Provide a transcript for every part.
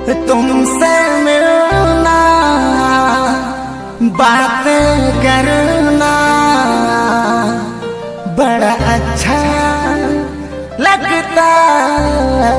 तुमसे मिलना, बातें करना बड़ा अच्छा लगता है।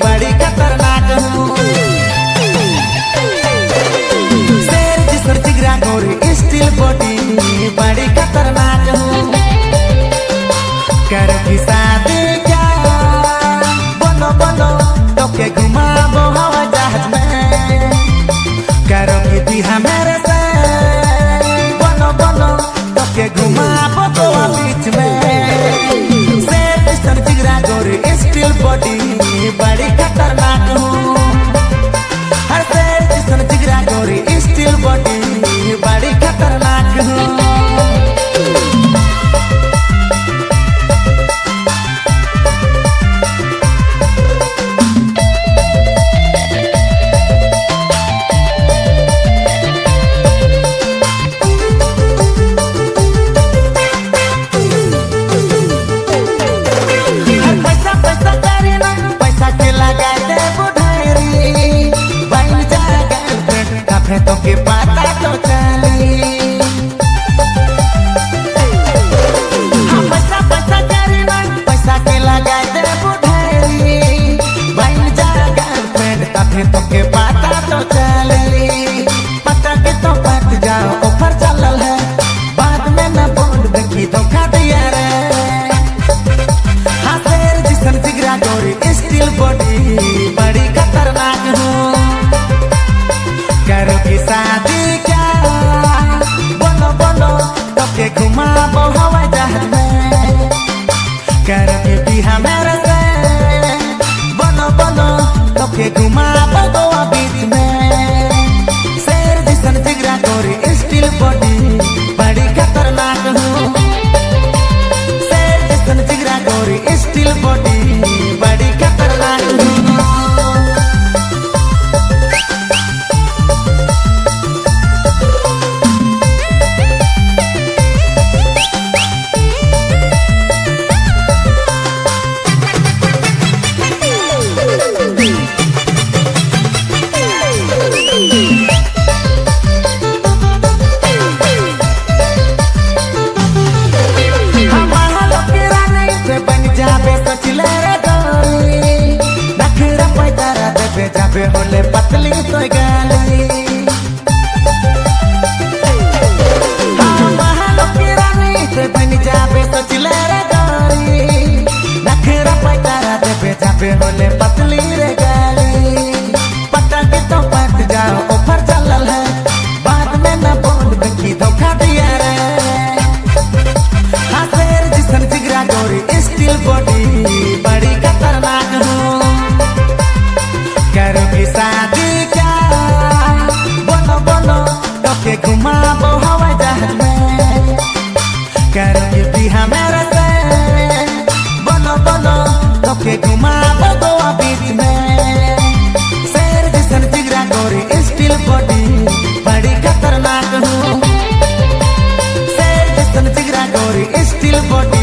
बड़ी खतरनाक हूँ शेर जिसर जिगरा गोरी स्टील बॉडी बड़ी खतरनाक हूँ। करोगी शादी क्या बोलो बोलो तो के घुमाबो हवा जहाज में। करोगी बिहा मेरे से बोलो बोलो तो के घुमाबो गोवा बीच में। शेर जिसर जिगरा गोरी स्टील बॉडी बड़ी खतरनाक हूँ। हर शेर जिसन जिगरा गोरी स्टील बॉडी बड़ी खतरनाक हूँ। तो के पता तो चली हम पैसा पैसा करना पैसा के लगाए दे बुढ़ारी बन जा गर्लफ्रेंड तभी तो के पता तो चली। पता के तो पट जाओ ऑफर चलल है बाद में न बोल देखी धोखा दिया रे। हाँ शेर जिसन जिगरा गोरी स्टील बॉडी बड़ी खतरनाक हूँ। करोगी शादी क्या बोलो बोलो तो के घुमाबो हवाई जहाज में। करोगी बिहा मेरे से बोलो बोलो तो के घुमाबो गोवा बीच में। शेर जिसन जिगरा गोरी स्टील बॉडी बड़ी खतरनाक हूँ। शेर जिसन जिगरा गोरी स्टील बॉडी बड़ी खतरनाक हूँ। जाबे होले पतली तो गाली हाँ महलों की रानी से बन जाबे तो चिले रे गाली। नखरा पैतारा देबे जाबे होले पतली रे गाली। पता के तो पट जाओ ऑफर चलल है बाद में न बोल देखी धोखा दिया रे। हाँ शेर जिसन जिगरा गोरी स्टील बॉडी बड़ी खतरनाक हूँ। करोगी शादी क्या बोलो बोलो तो के घुमाबो हवाई जहाज में। करोगी बिहा मेरे से बोलो बोलो तो के घुमाबो गोवा बीच में। शेर जिसन जिगरा गोरी स्टील बॉडी बड़ी खतरनाक हूँ। शेर जिसन जिगरा गोरी स्टील बॉडी